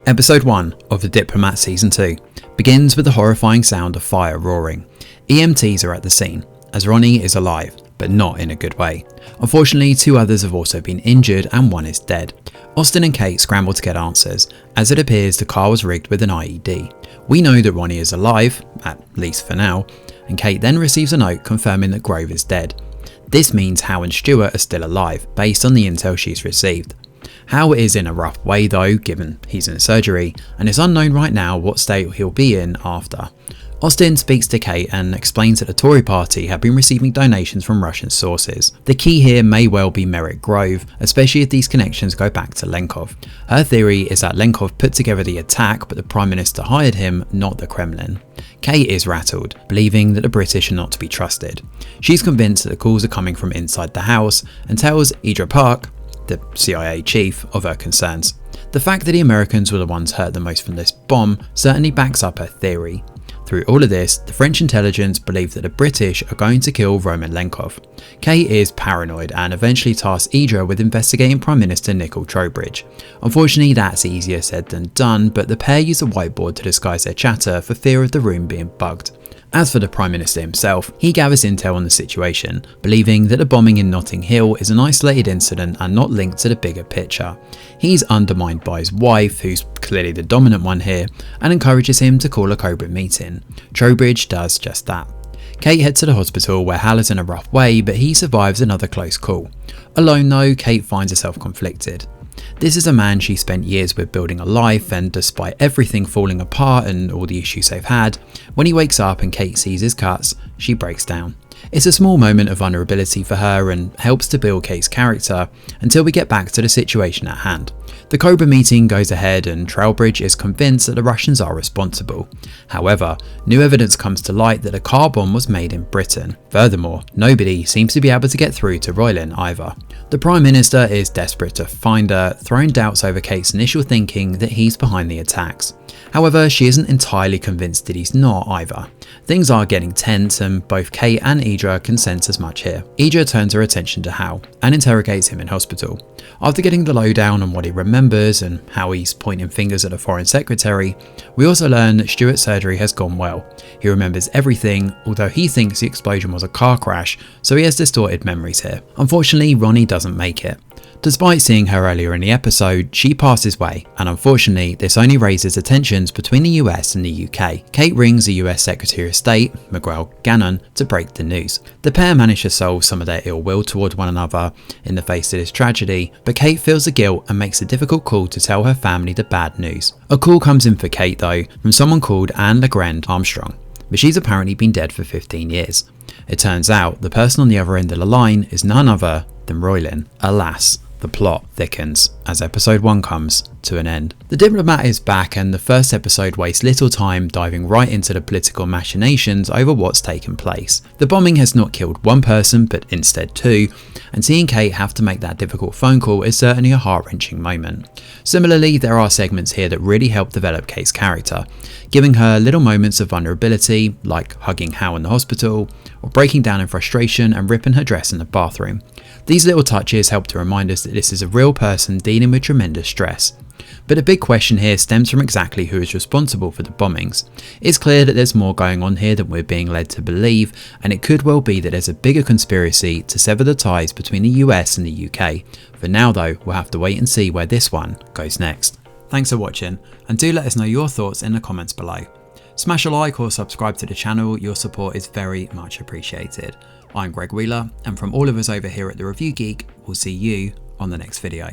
Episode 1 of The Diplomat Season 2 begins with the horrifying sound of fire roaring. EMTs are at the scene, as Ronnie is alive, but not in a good way. Unfortunately, 2 others have also been injured and 1 is dead. Austin and Kate scramble to get answers, as it appears the car was rigged with an IED. We know that Ronnie is alive, at least for now, and Kate then receives a note confirming that Grove is dead. This means Hal and Stuart are still alive, based on the intel she's received. Hal is in a rough way though, given he's in surgery, and it's unknown right now what state he'll be in after. Austin speaks to Kate and explains that the Tory party have been receiving donations from Russian sources. The key here may well be Merrick Grove, especially if these connections go back to Lenkov. Her theory is that Lenkov put together the attack, but the Prime Minister hired him, not the Kremlin. Kate is rattled, believing that the British are not to be trusted. She's convinced that the calls are coming from inside the house and tells Idra Park, the CIA chief, of her concerns. The fact that the Americans were the ones hurt the most from this bomb certainly backs up her theory. Through all of this, the French intelligence believe that the British are going to kill Roman Lenkov. Kate is paranoid and eventually tasks Idra with investigating Prime Minister Nicol Trowbridge. Unfortunately, that's easier said than done, but the pair use a whiteboard to disguise their chatter for fear of the room being bugged. As for the Prime Minister himself, he gathers intel on the situation, believing that the bombing in Notting Hill is an isolated incident and not linked to the bigger picture. He's undermined by his wife, who's clearly the dominant one here, and encourages him to call a Cobra meeting. Trowbridge does just that. Kate heads to the hospital where Hal is in a rough way, but he survives another close call. Alone though, Kate finds herself conflicted. This is a man she spent years with building a life, and despite everything falling apart and all the issues they've had, when he wakes up and Kate sees his cuts, she breaks down. It's a small moment of vulnerability for her and helps to build Kate's character until we get back to the situation at hand. The Cobra meeting goes ahead and Trowbridge is convinced that the Russians are responsible. However, new evidence comes to light that a car bomb was made in Britain. Furthermore, nobody seems to be able to get through to Roylin either. The Prime Minister is desperate to find her, throwing doubts over Kate's initial thinking that he's behind the attacks. However, she isn't entirely convinced that he's not either. Things are getting tense and both Kate and Idra can sense as much here. Idra turns her attention to Hal and interrogates him in hospital. After getting the lowdown on what he remembers and how he's pointing fingers at the Foreign Secretary, we also learn that Stuart's surgery has gone well. He remembers everything, although he thinks the explosion was a car crash, so he has distorted memories here. Unfortunately, Ronnie doesn't make it. Despite seeing her earlier in the episode, she passes away, and unfortunately this only raises the tensions between the US and the UK. Kate rings the US Secretary of State, Miguel Gannon, to break the news. The pair manage to solve some of their ill will toward one another in the face of this tragedy, but Kate feels the guilt and makes a difficult call to tell her family the bad news. A call comes in for Kate though, from someone called Anne LeGrand Armstrong, but she's apparently been dead for 15 years. It turns out the person on the other end of the line is none other than Roylin. Alas, the plot thickens as episode 1 comes to an end. The Diplomat is back, and the first episode wastes little time diving right into the political machinations over what's taken place. The bombing has not killed 1 person but instead 2, and seeing Kate have to make that difficult phone call is certainly a heart-wrenching moment. Similarly, there are segments here that really help develop Kate's character, giving her little moments of vulnerability like hugging Hal in the hospital or breaking down in frustration and ripping her dress in the bathroom. These little touches help to remind us that this is a real person dealing with tremendous stress. But a big question here stems from exactly who is responsible for the bombings. It's clear that there's more going on here than we're being led to believe, and it could well be that there's a bigger conspiracy to sever the ties between the US and the UK. For now though, we'll have to wait and see where this one goes next. Thanks for watching, and do let us know your thoughts in the comments below. Smash a like or subscribe to the channel, your support is very much appreciated. I'm Greg Wheeler, and from all of us over here at The Review Geek, we'll see you on the next video.